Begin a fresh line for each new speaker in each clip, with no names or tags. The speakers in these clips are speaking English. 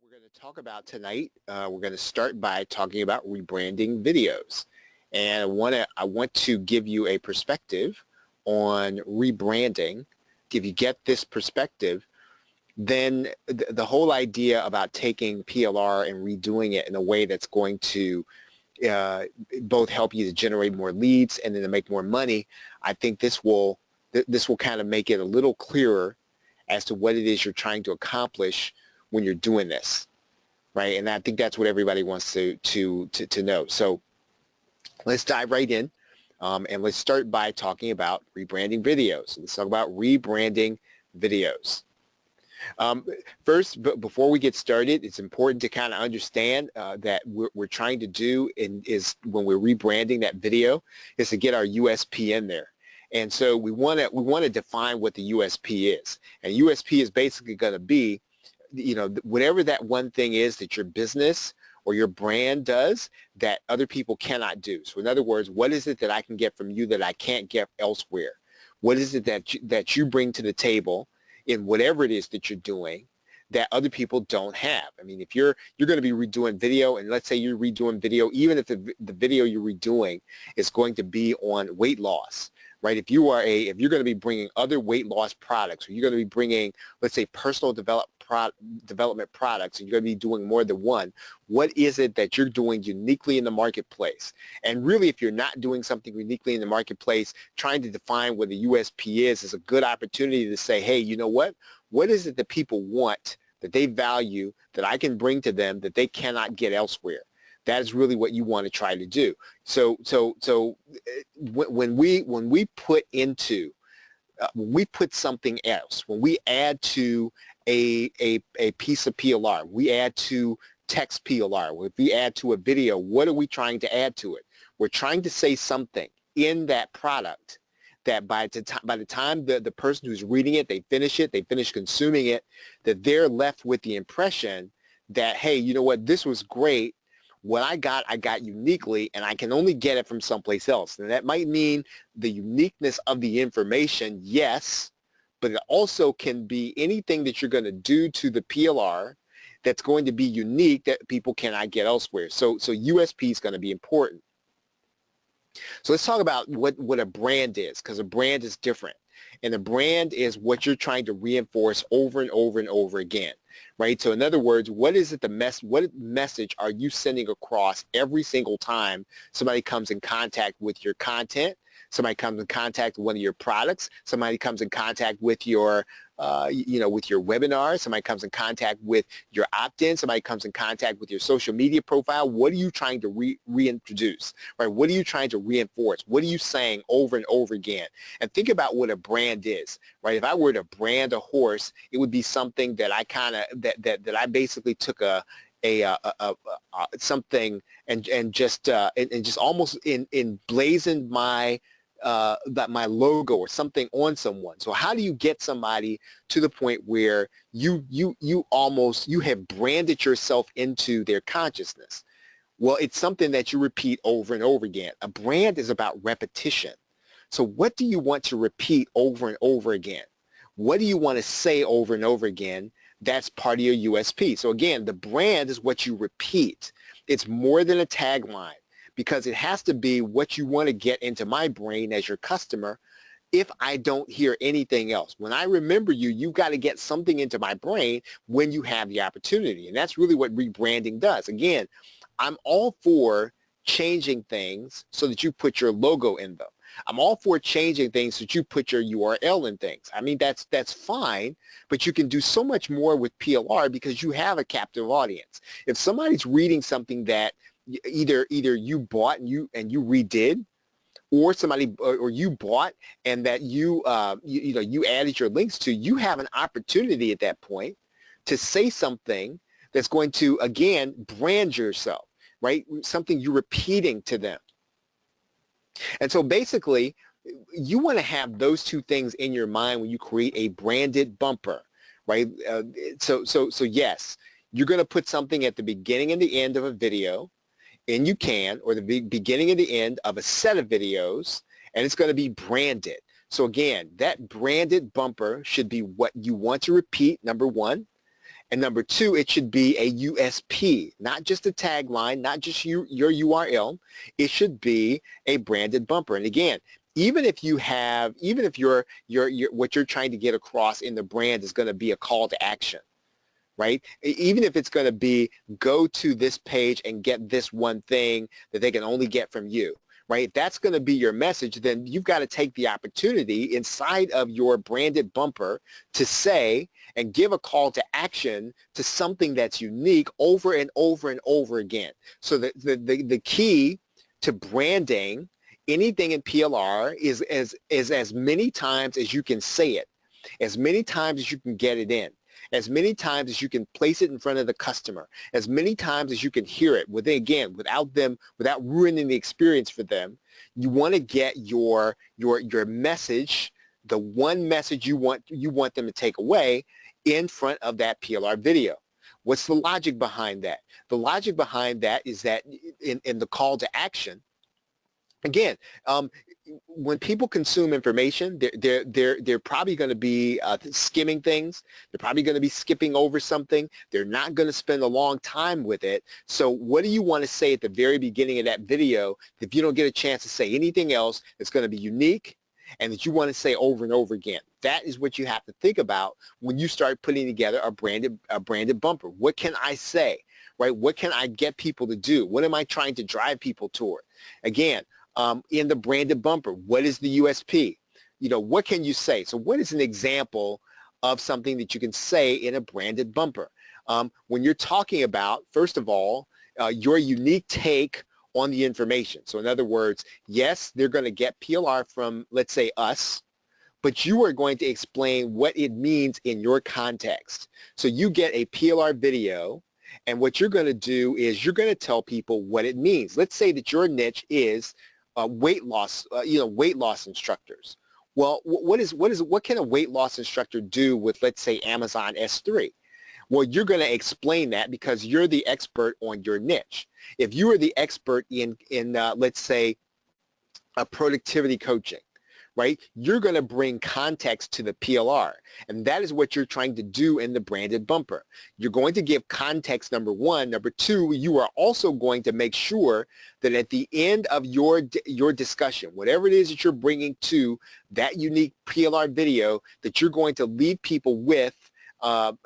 we're going to talk about tonight, we're going to start by talking about rebranding videos. And I want to give you a perspective on rebranding. If you get this perspective, then the whole idea about taking PLR and redoing it in a way that's going to both help you to generate more leads and then to make more money, I think this will kind of make it a little clearer as to what it is you're trying to accomplish when you're doing this, right? And I think that's what everybody wants to know. So let's dive right in, and let's start by talking about rebranding videos. Let's talk about rebranding videos. First, before we get started, it's important to kind of understand that we're trying to do is when we're rebranding that video is to get our USP in there. And so we want to define what the USP is. And USP is basically going to be, whatever that one thing is that your business or your brand does that other people cannot do. So in other words, what is it that I can get from you that I can't get elsewhere? What is it that you bring to the table in whatever it is that you're doing that other people don't have? I mean, if you're going to be redoing video, and let's say you're redoing video, even if the video you're redoing is going to be on weight loss, right? If you're going to be bringing other weight loss products, or you're going to be bringing, let's say, personal development products, and you're going to be doing more than one, what is it that you're doing uniquely in the marketplace? And really, if you're not doing something uniquely in the marketplace, trying to define what the USP is a good opportunity to say, hey, you know what? What is it that people want, that they value, that I can bring to them that they cannot get elsewhere? That is really what you want to try to do. So when we put something else, when we add to a piece of PLR, we add to text PLR, if we add to a video, what are we trying to add to it? We're trying to say something in that product that by the time the person who's reading it, they finish consuming it, that they're left with the impression that, hey, you know what, this was great. What I got uniquely, and I can only get it from someplace else. And that might mean the uniqueness of the information, yes, but it also can be anything that you're going to do to the PLR that's going to be unique that people cannot get elsewhere. So USP is going to be important. So let's talk about what a brand is, because a brand is different. And a brand is what you're trying to reinforce over and over and over again, right? So in other words, what is it what message are you sending across every single time somebody comes in contact with your content, somebody comes in contact with one of your products, somebody comes in contact with your with your webinar, somebody comes in contact with your opt-in, somebody comes in contact with your social media profile? What are you trying to reintroduce, right? What are you trying to reinforce? What are you saying over and over again? And think about what a brand is, right? If I were to brand a horse, it would be something that I that I basically took something and just almost emblazoned my logo or something on someone. So how do you get somebody to the point where you have branded yourself into their consciousness? Well, it's something that you repeat over and over again. A brand is about repetition. So what do you want to repeat over and over again? What do you want to say over and over again? That's part of your USP. So again, the brand is what you repeat. It's more than a tagline, because it has to be what you want to get into my brain as your customer if I don't hear anything else. When I remember you, you've got to get something into my brain when you have the opportunity. And that's really what rebranding does. Again, I'm all for changing things so that you put your logo in them. I'm all for changing things so that you put your URL in things. I mean, that's fine, but you can do so much more with PLR because you have a captive audience. If somebody's reading something that either you bought and you redid, or you bought and that you added your links to, you have an opportunity at that point to say something that's going to, again, brand yourself, right? Something you're repeating to them. And so basically, you want to have those two things in your mind when you create a branded bumper, right? So yes, you're going to put something at the beginning and the end of a video, and you can, or the beginning and the end of a set of videos, and it's going to be branded. So again, that branded bumper should be what you want to repeat, number one, And number two, it should be a USP, not just a tagline, not just your URL. It should be a branded bumper. And again, even if what you're trying to get across in the brand is going to be a call to action, right? Even if it's going to be go to this page and get this one thing that they can only get from you, right? If that's going to be your message, then you've got to take the opportunity inside of your branded bumper to say and give a call to action to something that's unique over and over and over again. So the key to branding anything in PLR is as many times as you can say it, as many times as you can get it in, as many times as you can place it in front of the customer, as many times as you can hear it, without ruining the experience for them. You want to get your message, the one message you want them to take away, in front of that PLR video. What's the logic behind that? The logic behind that is that in the call to action, again, when people consume information, they're probably going to be skimming things. They're probably going to be skipping over something. They're not going to spend a long time with it. So what do you want to say at the very beginning of that video if you don't get a chance to say anything else that's going to be unique and that you want to say over and over again? That is what you have to think about when you start putting together a branded bumper. What can I say, right? What can I get people to do? What am I trying to drive people toward? Again, in the branded bumper, what is the USP? What can you say? So what is an example of something that you can say in a branded bumper? When you're talking about, first of all, your unique take on the information. So in other words, yes, they're going to get PLR from, let's say, us, but you are going to explain what it means in your context. So you get a PLR video, and what you're going to do is you're going to tell people what it means. Let's say that your niche is weight loss instructors. Well, what can a weight loss instructor do with, let's say, Amazon S3? Well, you're going to explain that because you're the expert on your niche. If you are the expert in let's say, a productivity coaching, right? You're going to bring context to the PLR, and that is what you're trying to do in the branded bumper. You're going to give context, number one. Number two, you are also going to make sure that at the end of your discussion, whatever it is that you're bringing to that unique PLR video, that you're going to leave people with an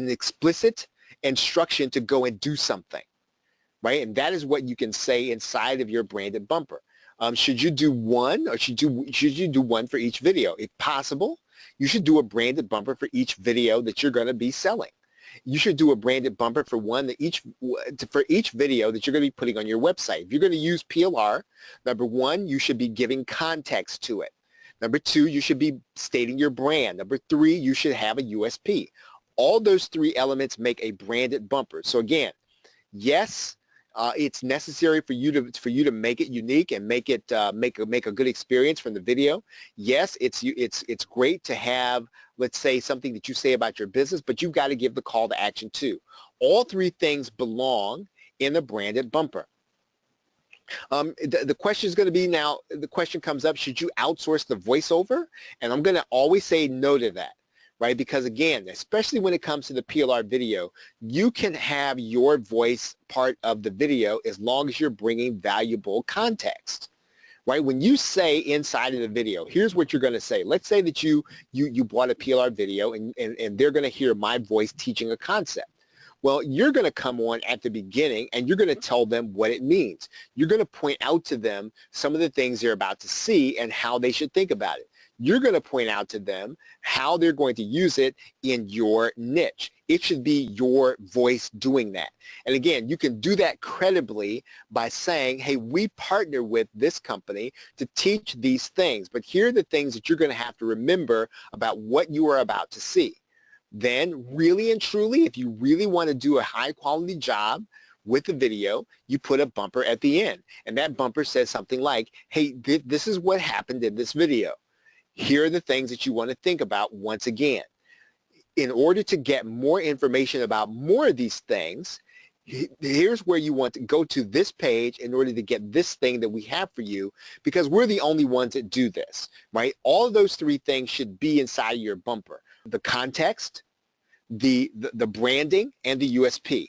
explicit instruction to go and do something. Right? And that is what you can say inside of your branded bumper. Should you do one, or should you do one for each video? If possible, you should do a branded bumper for each video that you're going to be selling. You should do a branded bumper for each video that you're going to be putting on your website. If you're going to use PLR, number one, you should be giving context to it. Number two, you should be stating your brand. Number three, you should have a USP. All those three elements make a branded bumper. So again, yes, it's necessary for you to make it unique and make a good experience from the video. Yes, it's great to have, let's say, something that you say about your business, but you've got to give the call to action too. All three things belong in the branded bumper. The question is going to be now, the question comes up, should you outsource the voiceover? And I'm going to always say no to that. Right? Because again, especially when it comes to the PLR video, you can have your voice part of the video as long as you're bringing valuable context. Right? When you say inside of the video, here's what you're going to say. Let's say that you bought a PLR video and they're going to hear my voice teaching a concept. Well, you're going to come on at the beginning and you're going to tell them what it means. You're going to point out to them some of the things they're about to see and how they should think about it. You're going to point out to them how they're going to use it in your niche. It should be your voice doing that. And again, you can do that credibly by saying, hey, we partner with this company to teach these things, but here are the things that you're going to have to remember about what you are about to see. Then really and truly, if you really want to do a high quality job with the video, you put a bumper at the end. And that bumper says something like, hey, this is what happened in this video. Here are the things that you want to think about once again. In order to get more information about more of these things, Here's where you want to go to this page in order to get this thing that we have for you, because we're the only ones that do this, right? All of those three things should be inside of your bumper. The context, the branding, and the USP.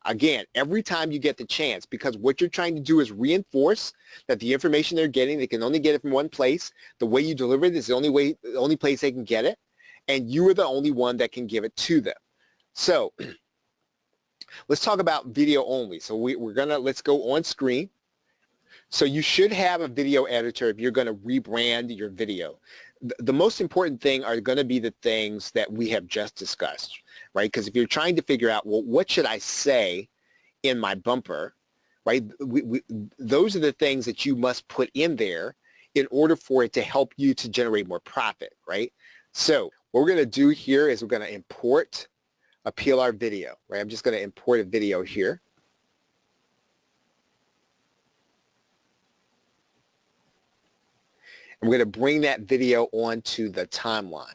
Again, every time you get the chance, because what you're trying to do is reinforce that the information they're getting, they can only get it from one place. The way you deliver it is the only place they can get it, and you are the only one that can give it to them. So let's talk about video only. So let's go on screen. So you should have a video editor if you're going to rebrand your video. The most important thing are going to be the things that we have just discussed, right? Because if you're trying to figure out, well, what should I say in my bumper, right? Those are the things that you must put in there in order for it to help you to generate more profit, right? So what we're going to do here is we're going to import a PLR video, right? I'm just going to import a video here. And we're going to bring that video onto the timeline.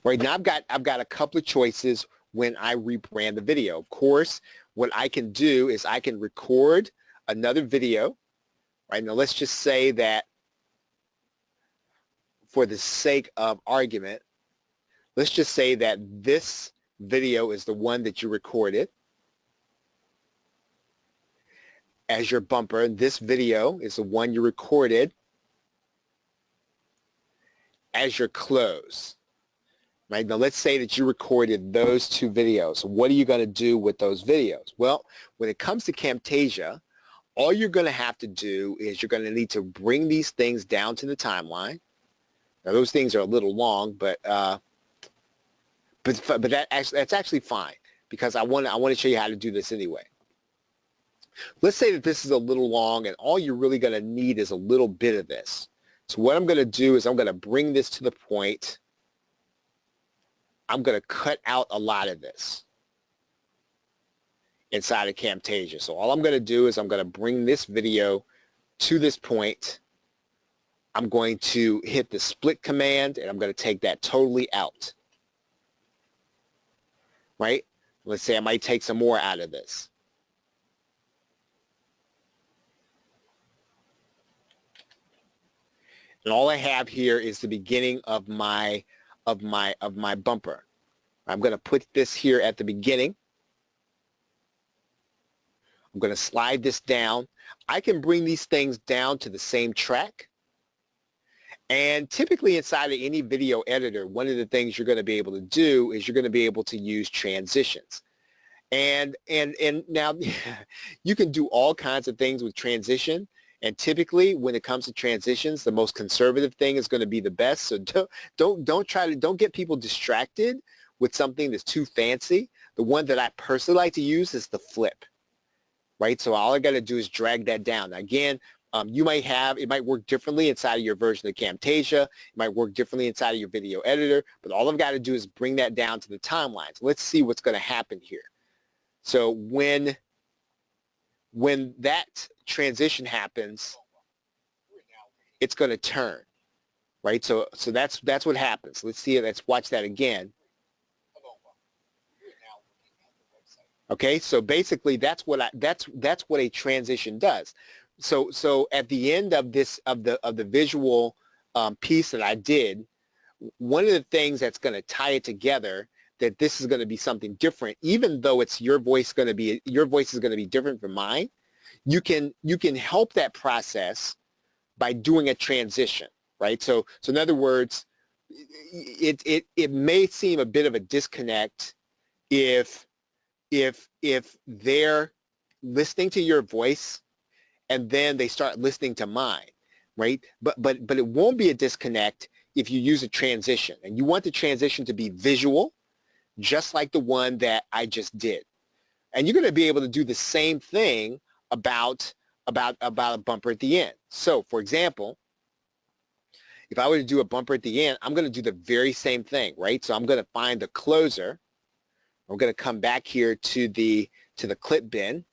Right now I've got a couple of choices when I rebrand the video. Of course, what I can do is I can record another video. Right now, let's just say that for the sake of argument, let's just say that this video is the one that you recorded as your bumper, and this video is the one you recorded as your close. Right? Now let's say that you recorded those two videos. What are you going to do with those videos? Well, when it comes to Camtasia, all you're going to have to do is you're going to need to bring these things down to the timeline. Now those things are a little long, but that's actually fine, because I want to show you how to do this anyway. Let's say that this is a little long and all you're really going to need is a little bit of this. So what I'm going to do is I'm going to bring this to the point. I'm going to cut out a lot of this inside of Camtasia. So all I'm going to do is I'm going to bring this video to this point. I'm going to hit the split command and I'm going to take that totally out. Right? Let's say I might take some more out of this. And all I have here is the beginning of my bumper. I'm going to put this here at the beginning. I'm going to slide this down. I can bring these things down to the same track. And typically inside of any video editor, one of the things you're going to be able to do is you're going to be able to use transitions. And now you can do all kinds of things with transition. And typically, when it comes to transitions, the most conservative thing is going to be the best. So don't get people distracted with something that's too fancy. The one that I personally like to use is the flip, right? So all I got to do is drag that down. Now, again, it might work differently inside of your version of Camtasia. It might work differently inside of your video editor. But all I've got to do is bring that down to the timeline. So let's see what's going to happen here. So when that transition happens, it's going to turn, right? So that's what happens. Let's see it. Let's watch that again. Okay, so basically that's what a transition does. So at the end of this of the visual piece that I did, one of the things that's going to tie it together, that this is going to be something different, even though it's your voice is going to be different from mine. You can help that process by doing a transition, right? So in other words, it may seem a bit of a disconnect if they're listening to your voice and then they start listening to mine, right? But it won't be a disconnect if you use a transition, and you want the transition to be visual, just like the one that I just did. And you're going to be able to do the same thing about a bumper at the end. So, for example, if I were to do a bumper at the end, I'm going to do the very same thing, right? So I'm going to find the closer. I'm going to come back here to the clip bin,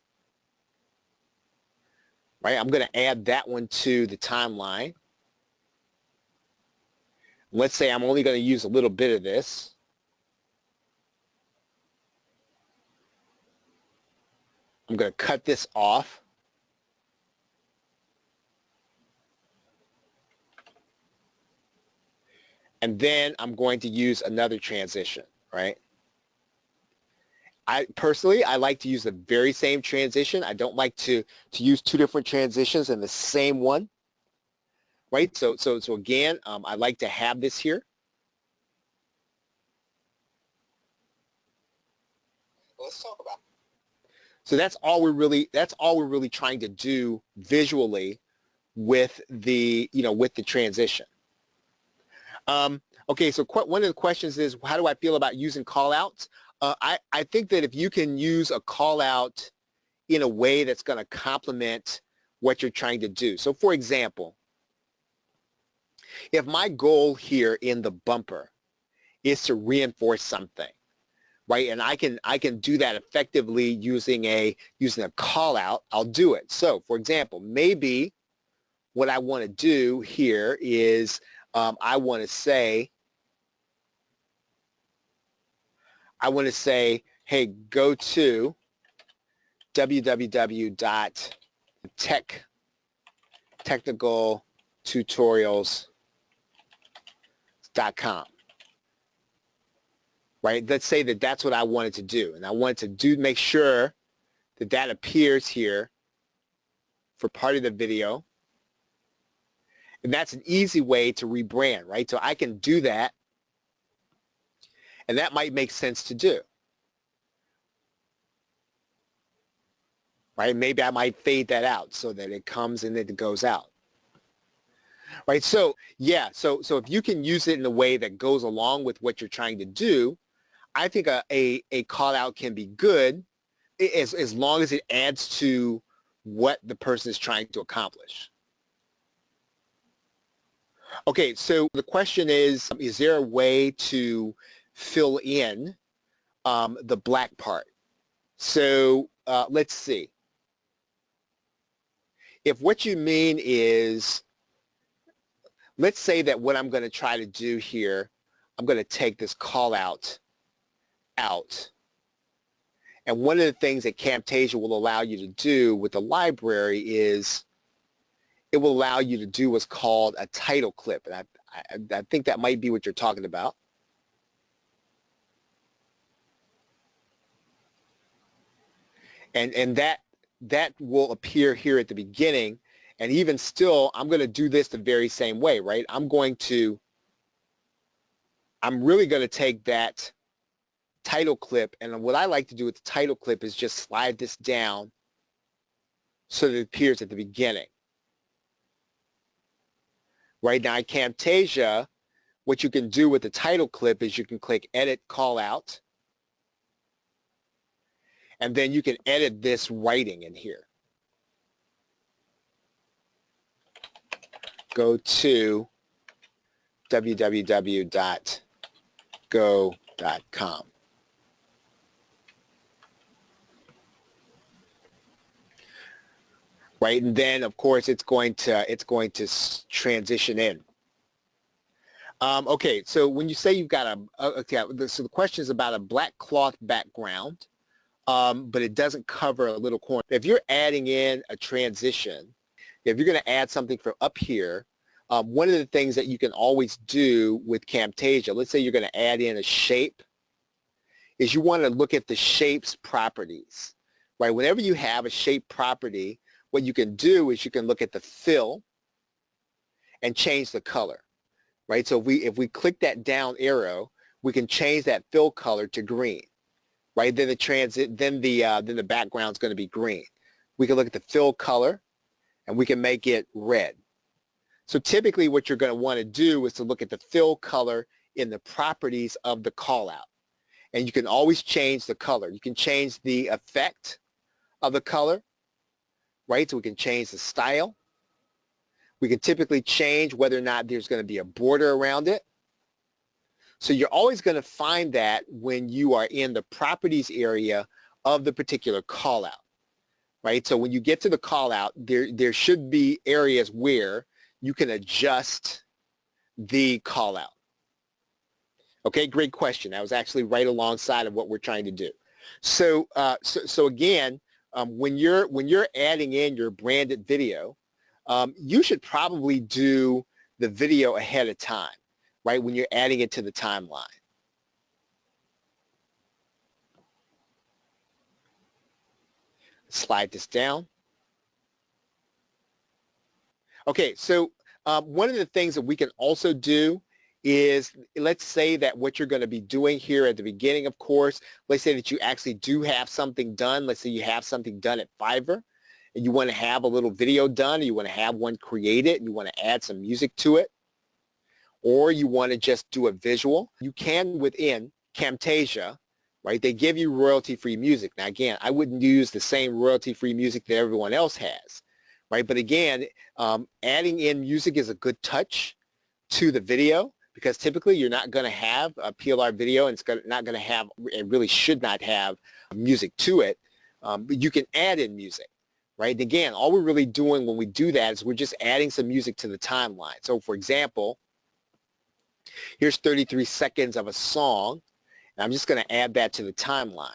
right? I'm going to add that one to the timeline. Let's say I'm only going to use a little bit of this. I'm going to cut this off. And then I'm going to use another transition, right? I like to use the very same transition. I don't like to use two different transitions in the same one, right? So again, I like to have this here. Let's talk about. So that's all we're really trying to do visually with the transition. Okay, so one of the questions is, how do I feel about using callouts? I think that if you can use a callout in a way that's going to complement what you're trying to do. So for example, if my goal here in the bumper is to reinforce something, right, and I can do that effectively using a callout, I'll do it. So for example, maybe what I want to do here is I want to say, hey, go to www.technicaltutorials.com. Right? Let's say that that's what I wanted to do, and I wanted to make sure that that appears here for part of the video. And that's an easy way to rebrand, right? So I can do that, and that might make sense to do. Right? Maybe I might fade that out so that it comes and then it goes out. Right? So yeah, so if you can use it in a way that goes along with what you're trying to do, I think a call out can be good as long as it adds to what the person is trying to accomplish. Okay, so the question is there a way to fill in the black part? So let's see. If what you mean is, let's say that what I'm going to try to do here, I'm going to take this call out. And one of the things that Camtasia will allow you to do with the library is it will allow you to do what's called a title clip. And I think that might be what you're talking about. And that will appear here at the beginning. And even still, I'm going to do this the very same way, right? I'm really going to take that title clip, and what I like to do with the title clip is just slide this down so that it appears at the beginning. Right now in Camtasia, what you can do with the title clip is you can click Edit Callout, and then you can edit this writing in here. Go to www.go.com. Right, and then of course it's going to transition in. Okay, so when you say you've got so the question is about a black cloth background, but it doesn't cover a little corner. If you're adding in a transition, if you're going to add something from up here, one of the things that you can always do with Camtasia, let's say you're going to add in a shape, is you want to look at the shape's properties. Right, whenever you have a shape property, what you can do is you can look at the fill and change the color, right? So if we click that down arrow, we can change that fill color to green, right? Then the background's going to be green. We can look at the fill color, and we can make it red. So typically, what you're going to want to do is to look at the fill color in the properties of the callout, and you can always change the color. You can change the effect of the color. Right, so we can change the style. We can typically change whether or not there's going to be a border around it. So you're always going to find that when you are in the properties area of the particular callout, right? So when you get to the callout, there should be areas where you can adjust the callout. Okay, great question. That was actually right alongside of what we're trying to do. So again, when you're adding in your branded video, you should probably do the video ahead of time, right? When you're adding it to the timeline. Slide this down. Okay, so one of the things that we can also do is, let's say that what you're going to be doing here at the beginning, of course, let's say that you actually do have something done. Let's say you have something done at Fiverr and you want to have a little video done, or you want to have one created, and you want to add some music to it, or you want to just do a visual. You can within Camtasia, right? They give you royalty-free music. Now, again, I wouldn't use the same royalty-free music that everyone else has, right? But again, adding in music is a good touch to the video, because typically you're not going to have a PLR video, and it's not going to have, and really should not have, music to it. But you can add in music, right? And again, all we're really doing when we do that is we're just adding some music to the timeline. So for example, here's 33 seconds of a song, and I'm just going to add that to the timeline,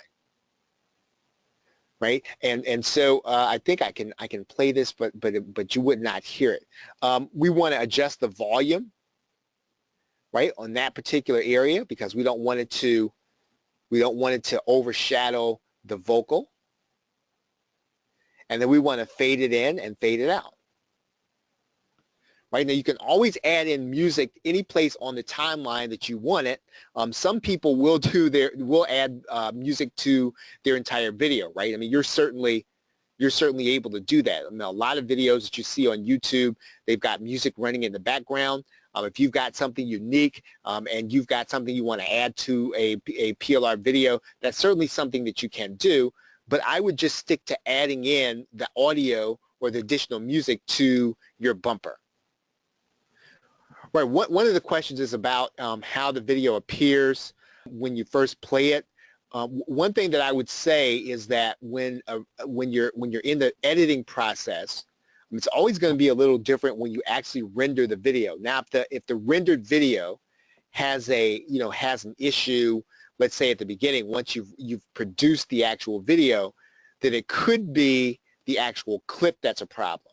right? And so I think I can play this, but you would not hear it. We want to adjust the volume, right, on that particular area, because we don't want it to overshadow the vocal. And then we want to fade it in and fade it out. Right now, you can always add in music any place on the timeline that you want it. Some people will add music to their entire video, right? I mean, you're certainly able to do that. I mean, a lot of videos that you see on YouTube, they've got music running in the background. If you've got something unique and you've got something you want to add to a PLR video, that's certainly something that you can do. But I would just stick to adding in the audio or the additional music to your bumper. Right. One of the questions is about how the video appears when you first play it. One thing that I would say is that when you're in the editing process, it's always going to be a little different when you actually render the video. Now, if the rendered video has an issue, let's say at the beginning, once you've produced the actual video, then it could be the actual clip that's a problem.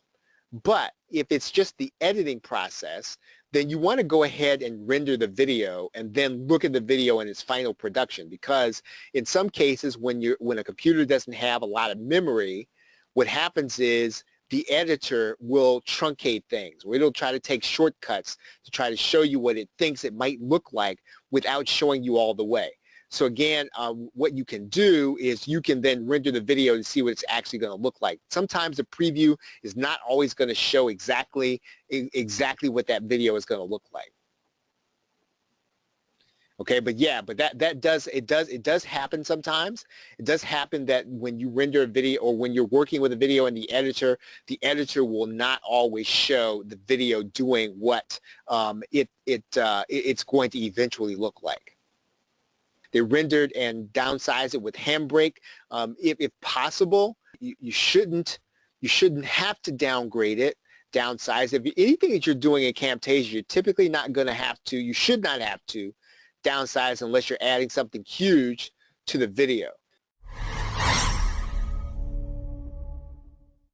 But if it's just the editing process, then you want to go ahead and render the video and then look at the video in its final production, because in some cases when a computer doesn't have a lot of memory, what happens is the editor will truncate things, or it'll try to take shortcuts to try to show you what it thinks it might look like without showing you all the way. So again, what you can do is you can then render the video and see what it's actually going to look like. Sometimes the preview is not always going to show exactly what that video is going to look like. Okay, but yeah, but it does happen sometimes. It does happen that when you render a video, or when you're working with a video in the editor will not always show the video doing what it's going to eventually look like. They rendered and downsized it with Handbrake. If possible, you shouldn't have to downgrade it, downsize it. If anything that you're doing in Camtasia, you're typically not going to have to. You should not have to downsize unless you're adding something huge to the video.